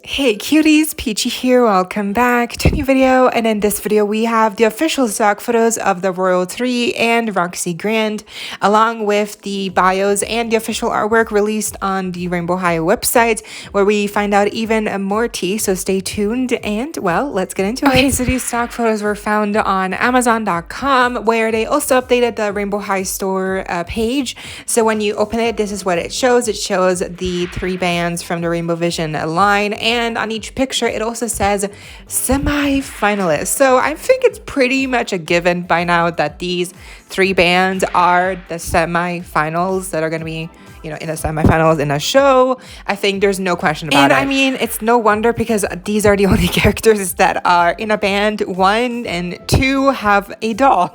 Hey cuties, Peachy here, welcome back to a new video, and in this video we have the official stock photos of the Royal 3 and Roxy Grand, along with the bios and the official artwork released on the Rainbow High website, where we find out even more tea, so stay tuned, and well, let's get into it. Okay, so these stock photos were found on Amazon.com, where they also updated the Rainbow High store page, so when you open it, this is what it shows. It shows the 3 bands from the Rainbow Vision line, and on each picture it also says semi-finalists. So I think it's pretty much a given by now that these 3 bands are the semi-finals that are going to be, you know, in the semi-finals in a show. I think there's no question about it. And I mean, it's no wonder because these are the only characters that are in a band. 1 and 2 have a doll.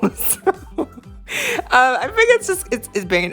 I think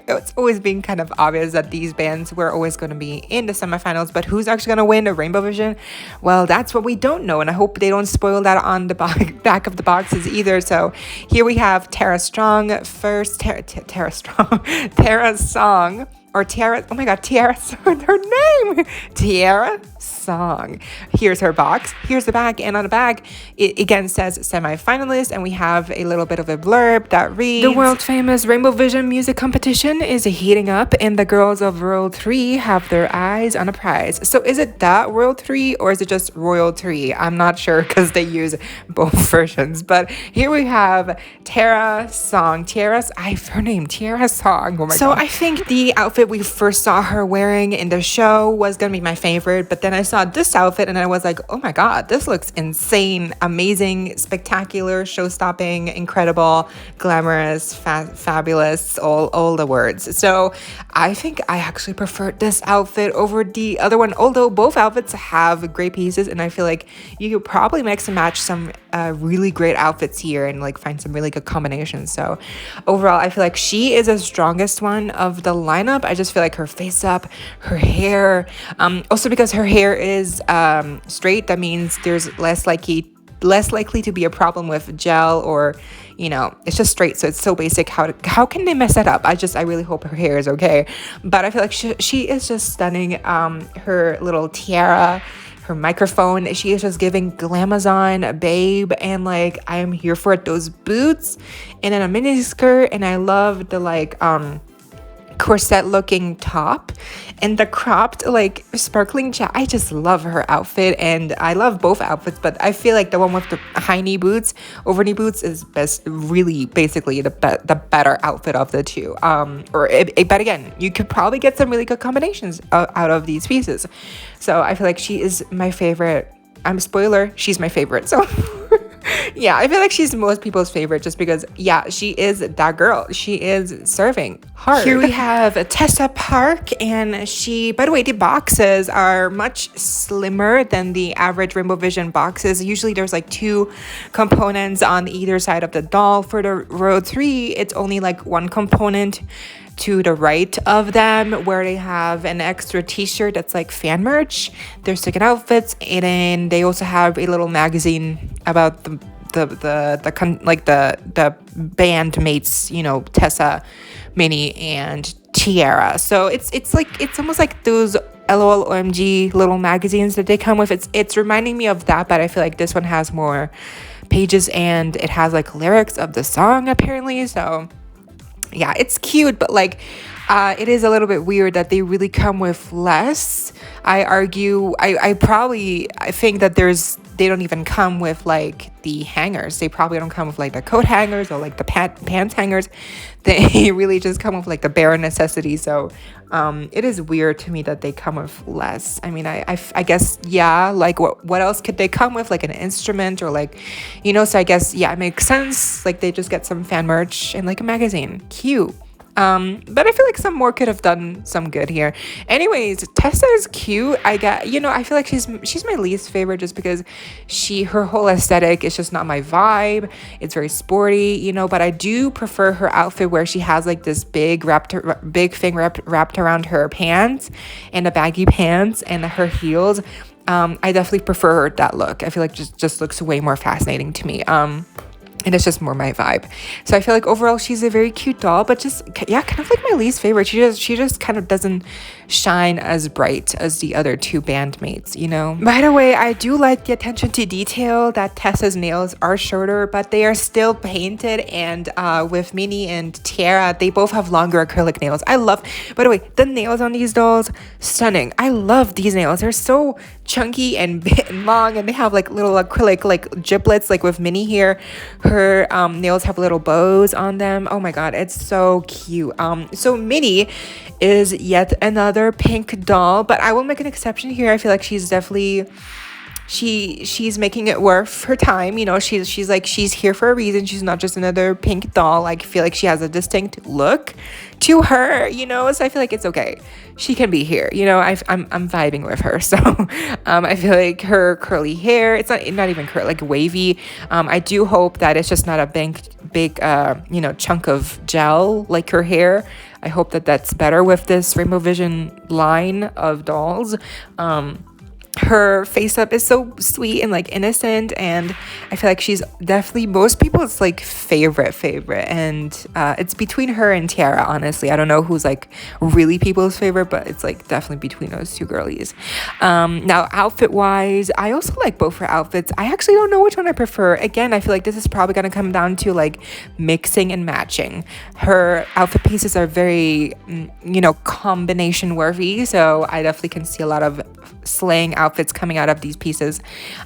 it's always been kind of obvious that these bands were always going to be in the semifinals, but who's actually going to win a Rainbow Vision? Well, that's what we don't know, and I hope they don't spoil that on the back of the boxes either. So here we have Tara Strong first. Tara Strong, Tara Song. Or Tiara, oh my god, Tiara, her name, Tiara Song. Here's her box, here's the bag, and on the bag, it again says semi-finalist, and we have a little bit of a blurb that reads, the world famous Rainbow Vision music competition is heating up, and the girls of Royal 3 have their eyes on a prize. So is it that Royal 3, or is it just Royal 3? I'm not sure, because they use both versions, but here we have Tara Song, her name, Tiara Song, oh my god. So I think the outfit we first saw her wearing in the show was gonna be my favorite, but then I saw this outfit and I was like, oh my god, this looks insane, amazing, spectacular, show-stopping, incredible, glamorous, fabulous, all the words. So I think I actually preferred this outfit over the other one, although both outfits have great pieces, and I feel like you could probably mix and match some really great outfits here and like find some really good combinations. So overall, I feel like she is the strongest one of the lineup. I just feel like her face up, her hair, also because her hair is straight, that means there's less likely to be a problem with gel, or you know, it's just straight, so it's so basic. How can they mess that up? I really hope her hair is okay, but I feel like she is just stunning. Her little tiara, her microphone, she is just giving glamazon babe, and like I am here for it. Those boots and then a mini skirt, and I love the like corset looking top and the cropped like sparkling I just love her outfit, and I love both outfits, but I feel like the one with the high knee boots, over knee boots is really basically the better outfit of the two. But again, you could probably get some really good combinations out of these pieces. So I feel like she is my favorite. I'm spoiler, she's my favorite. So yeah, I feel like she's most people's favorite just because, yeah, she is that girl. She is serving hard. Here we have Tessa Park, and she, by the way, the boxes are much slimmer than the average Rainbow Vision boxes. Usually there's like 2 components on either side of the doll. For the Royal 3, it's only like 1 component to the right of them, where they have an extra t-shirt that's like fan merch, their second outfits, and then they also have a little magazine about the band mates, you know, Tessa, Minnie, and Tiara. So it's almost like those LOL OMG little magazines that they come with. It's reminding me of that, but I feel like this one has more pages and it has like lyrics of the song apparently. So yeah, it's cute, but like it is a little bit weird that they really come with less. I think that they don't even come with like the hangers. They probably don't come with like the coat hangers or like the pants hangers. They really just come with like the bare necessities. So it is weird to me that they come with less. I mean, I guess, yeah, like what else could they come with? Like an instrument or like, you know, so I guess, yeah, it makes sense. Like they just get some fan merch and like a magazine. Cute. But I feel like some more could have done some good here. Anyways, Tessa is cute. I feel like she's my least favorite just because her whole aesthetic is just not my vibe. It's very sporty, you know, but I do prefer her outfit where she has like this big thing wrapped around her pants and the baggy pants and her heels. I definitely prefer that look. I feel like just looks way more fascinating to me. and it's just more my vibe. So I feel like overall she's a very cute doll, but just, yeah, kind of like my least favorite. She just kind of doesn't shine as bright as the other two bandmates, you know. By the way, I do like the attention to detail that Tessa's nails are shorter, but they are still painted, and with Minnie and Tiara, they both have longer acrylic nails. I love, by the way, the nails on these dolls, stunning. I love these nails. They're so chunky and big and long, and they have like little acrylic like giblets, like with Minnie here. Her nails have little bows on them. Oh my god, it's so cute. So Minnie is yet another pink doll, but I will make an exception here. I feel like she's definitely she's making it worth her time, you know. She's here for a reason. She's not just another pink doll. Like, I feel like she has a distinct look to her, you know, so I feel like it's okay. She can be here, you know. I'm vibing with her. So I feel like her curly hair, it's not even curly, like wavy. I do hope that it's just not a big you know, chunk of gel like her hair. I hope that that's better with this Rainbow Vision line of dolls. Her face up is so sweet and like innocent, and I feel like she's definitely most people's like favorite, and it's between her and Tiara, honestly. I don't know who's like really people's favorite, but it's like definitely between those two girlies. Now outfit wise, I also like both her outfits. I actually don't know which one I prefer. Again, I feel like this is probably gonna come down to like mixing and matching. Her outfit pieces are very, you know, combination worthy, so I definitely can see a lot of slaying outfits coming out of these pieces,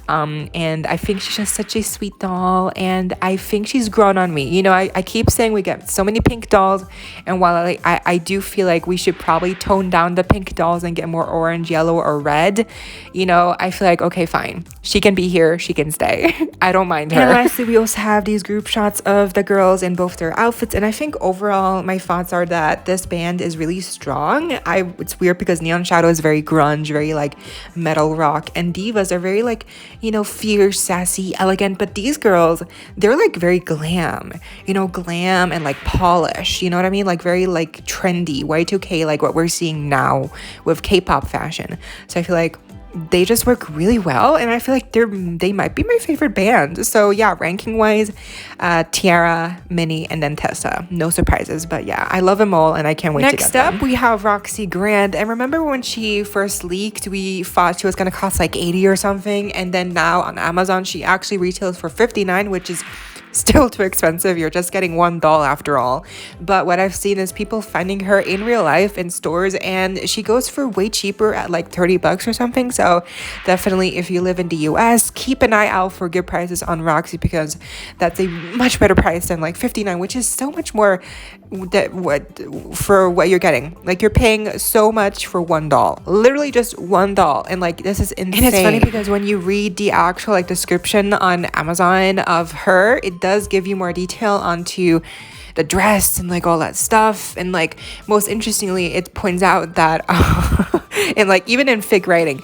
and I think she's just such a sweet doll, and I think she's grown on me. You know, I keep saying we get so many pink dolls, and while I do feel like we should probably tone down the pink dolls and get more orange, yellow, or red, you know, I feel like, okay, fine, she can be here, she can stay. I don't mind her. And lastly, we also have these group shots of the girls in both their outfits, and I think overall my thoughts are that this band is really strong. It's weird because Neon Shadow is very grunge, very like metal rock, and Divas are very like, you know, fierce, sassy, elegant, but these girls, they're like very glam, you know, glam and like polished, you know what I mean, like very like trendy, Y2K, like what we're seeing now with K-pop fashion. So I feel like they just work really well, and I feel like they might be my favorite band. So yeah, ranking wise, Tiara, Minnie, and then Tessa. No surprises, but yeah, I love them all, and I can't wait to get them. Next up, we have Roxy Grand, and remember when she first leaked, we thought she was gonna cost like 80 or something, and then now on Amazon she actually retails for 59, which is still too expensive. You're just getting one doll after all. But what I've seen is people finding her in real life in stores, and she goes for way cheaper at like 30 bucks or something. So definitely, if you live in the US, keep an eye out for good prices on Roxy, because that's a much better price than like 59, which is so much more for what you're getting. Like, you're paying so much for one doll, literally just one doll, and like, this is insane. And it's funny because when you read the actual like description on Amazon of her, it does give you more detail onto the dress and like all that stuff, and like most interestingly, it points out that and like even in fig writing,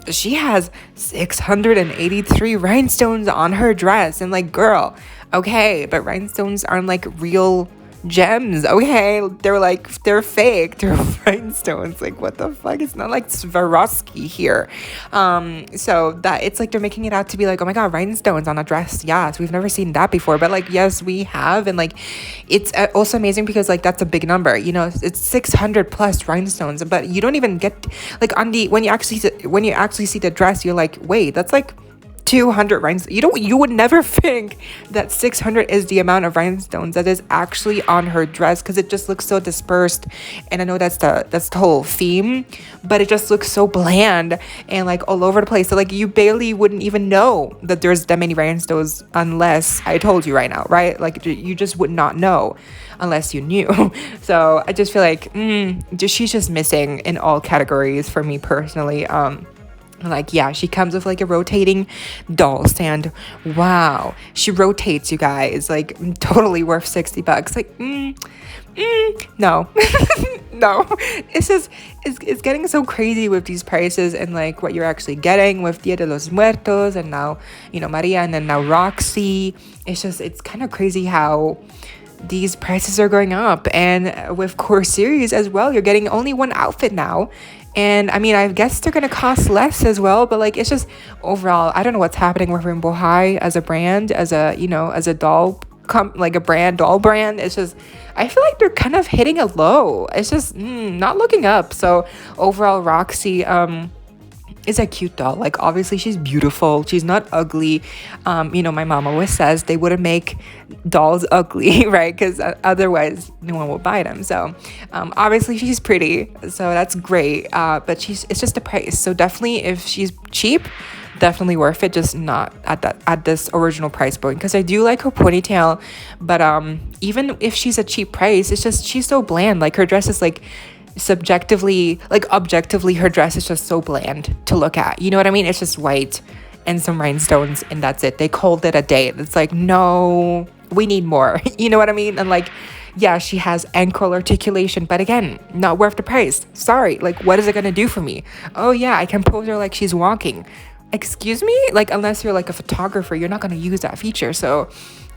she has 683 rhinestones on her dress, and like, girl, okay, but rhinestones aren't like real gems, okay? They're fake, they're rhinestones. Like, what the fuck? It's not like Swarovski here. So that it's like they're making it out to be like, oh my god, rhinestones on a dress. Yes, we've never seen that before, but like, yes, we have. And like, it's also amazing because like, that's a big number, you know. It's 600 plus rhinestones, but you don't even get like on the when you actually see the dress, you're like, wait, that's like 200 rhinestones. You would never think that 600 is the amount of rhinestones that is actually on her dress, because it just looks so dispersed. And I know that's the whole theme, but it just looks so bland and like all over the place. So like, you barely wouldn't even know that there's that many rhinestones unless I told you right now, right? Like, you just would not know unless you knew. So I just feel like she's just missing in all categories for me personally. Like, yeah, she comes with like a rotating doll stand. Wow, she rotates, you guys, like totally worth 60 bucks. Like, no. No, it's getting so crazy with these prices and like what you're actually getting with Dia de los Muertos, and now, you know, Maria, and then now Roxy. It's kind of crazy how these prices are going up. And with core series as well, you're getting only one outfit now, And I mean, I guess they're gonna cost less as well, but like it's just overall, I don't know what's happening with Rainbow High as a brand, as a, you know, as a doll like a doll brand. It's just, I feel like they're kind of hitting a low. It's just not looking up. So overall, Roxy is a cute doll. Like obviously she's beautiful, she's not ugly. You know, my mom always says they wouldn't make dolls ugly, right? Because otherwise no one will buy them. So obviously she's pretty, so that's great. But it's just the price. So definitely, if she's cheap, definitely worth it, just not at this original price point, because I do like her ponytail. But even if she's a cheap price, it's just she's so bland. Like her dress is like objectively, her dress is just so bland to look at, you know what I mean? It's just white and some rhinestones, and that's it. They called it a day. It's like, no, we need more. You know what I mean? And like, yeah, she has ankle articulation, but again, not worth the price. Sorry, like what is it gonna do for me? Oh yeah, I can pose her like she's walking. Excuse me? Like, unless you're like a photographer, you're not going to use that feature. So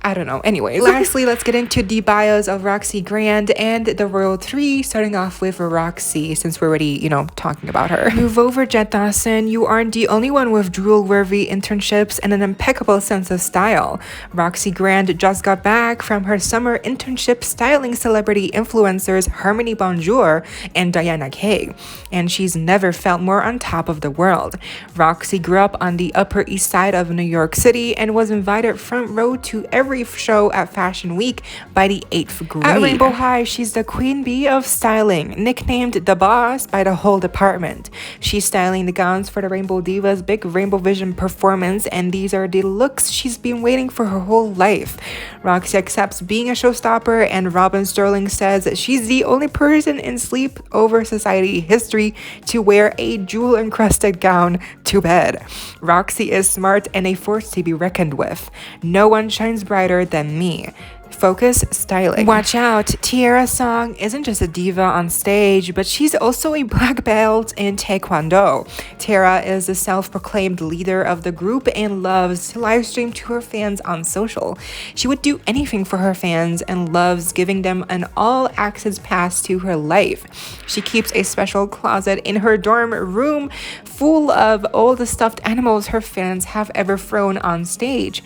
I don't know. Anyway, lastly, let's get into the bios of Roxy Grand and the Royal 3, starting off with Roxy, since we're already, you know, talking about her. Move over, Jet Dawson. You aren't the only one with drool-worthy internships and an impeccable sense of style. Roxy Grand just got back from her summer internship styling celebrity influencers Harmony Bonjour and Diana Kaye, and she's never felt more on top of the world. Roxy grew up on the Upper East Side of New York City and was invited front row to every show at Fashion Week by the 8th grade. At Rainbow High, she's the queen bee of styling, nicknamed the boss by the whole department. She's styling the gowns for the Rainbow Divas' big Rainbow Vision performance, and these are the looks she's been waiting for her whole life. Roxy accepts being a showstopper, and Robin Sterling says that she's the only person in sleepover society history to wear a jewel-encrusted gown to bed. Roxy is smart and a force to be reckoned with. No one shines brighter than me. Focus styling. Watch out, Tiara Song isn't just a diva on stage, but she's also a black belt in Taekwondo. Tiara is the self-proclaimed leader of the group and loves to live stream to her fans on social. She would do anything for her fans and loves giving them an all-access pass to her life. She keeps a special closet in her dorm room full of all the stuffed animals her fans have ever thrown on stage.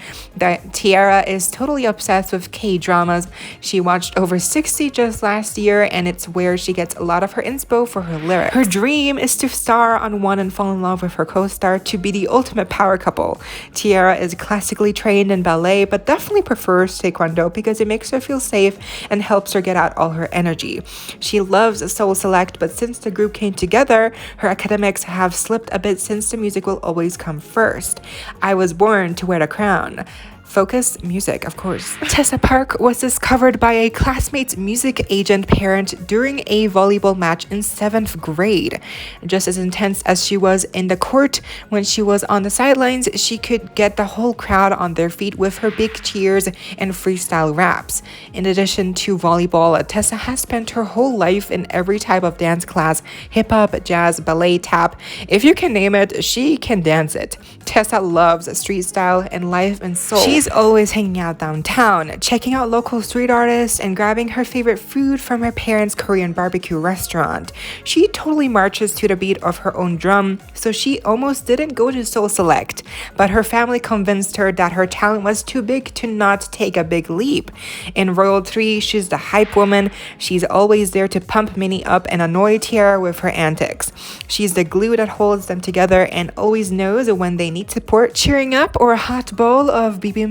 Tiara is totally obsessed with K-dramas. She watched over 60 just last year, and it's where she gets a lot of her inspo for her lyrics. Her dream is to star on one and fall in love with her co-star to be the ultimate power couple. Tiara is classically trained in ballet, but definitely prefers Taekwondo because it makes her feel safe and helps her get out all her energy. She loves Soul Select, but since the group came together, her academics have slipped a bit since the music will always come first. I was born to wear the crown. Focus music, of course. Tessa Park was discovered by a classmate's music agent parent during a volleyball match in 7th grade. Just as intense as she was in the court, when she was on the sidelines, she could get the whole crowd on their feet with her big cheers and freestyle raps. In addition to volleyball, Tessa has spent her whole life in every type of dance class: hip-hop, jazz, ballet, tap. If you can name it, she can dance it. Tessa loves street style and life and soul. She's always hanging out downtown, checking out local street artists, and grabbing her favorite food from her parents' Korean barbecue restaurant. She totally marches to the beat of her own drum, so she almost didn't go to Soul Select, but her family convinced her that her talent was too big to not take a big leap. In Royal 3, she's the hype woman. She's always there to pump Minnie up and annoy Tiara with her antics. She's the glue that holds them together and always knows when they need support, cheering up, or a hot bowl of bibimbap.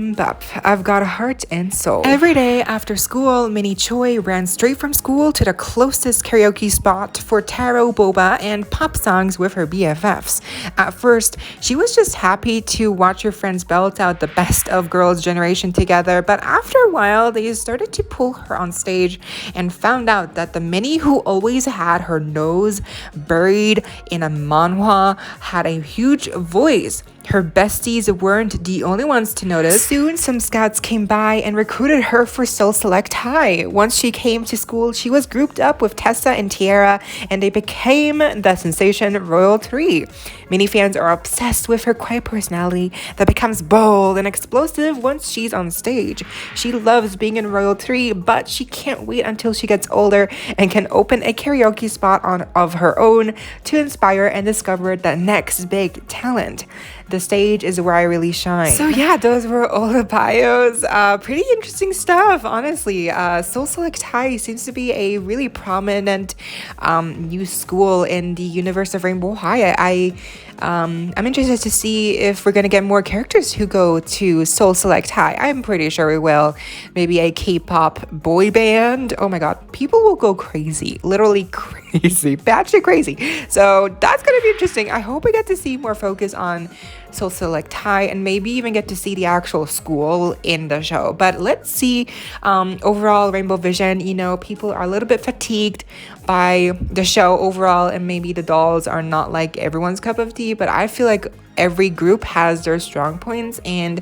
I've got a heart and soul. Every day after school, Minnie Choi ran straight from school to the closest karaoke spot for taro, boba, and pop songs with her BFFs. At first, she was just happy to watch her friends belt out the best of Girls' Generation together, but after a while, they started to pull her on stage and found out that the Minnie who always had her nose buried in a manhwa had a huge voice. her besties weren't the only ones to notice. Soon, some scouts came by and recruited her for Soul Select High. Once she came to school, she was grouped up with Tessa and Tiara, and they became the sensation Royal 3. Many fans are obsessed with her quiet personality that becomes bold and explosive once she's on stage. She loves being in Royal 3, but she can't wait until she gets older and can open a karaoke spot of her own to inspire and discover the next big talent. The stage is where I really shine. So yeah, those were all the bios. Pretty interesting stuff, honestly. Soul Select High seems to be a really prominent new school in the universe of Rainbow High. I'm interested to see if we're gonna get more characters who go to Soul Select High. I'm pretty sure we will. Maybe a K-pop boy band. Oh my god, people will go crazy, literally crazy, batshit crazy. So that's gonna be interesting. I hope we get to see more focus on Soul Select High and maybe even get to see the actual school in the show. But let's see. Overall, Rainbow Vision, you know, people are a little bit fatigued by the show overall, and maybe the dolls are not like everyone's cup of tea, but I feel like every group has their strong points, and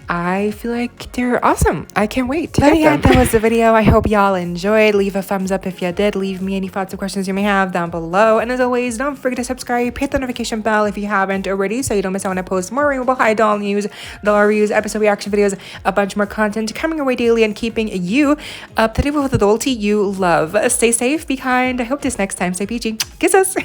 I feel like they're awesome. I can't wait to get them. That was the video. I hope y'all enjoyed. Leave a thumbs up if you did. Leave me any thoughts or questions you may have down below. And as always, don't forget to subscribe. Hit the notification bell if you haven't already so you don't miss out when I post more Rainbow High doll news, doll reviews, episode reaction videos, a bunch more content coming your way daily and keeping you up to date with the doll tea you love. Stay safe, be kind. I hope this next time. Stay peachy. Kisses.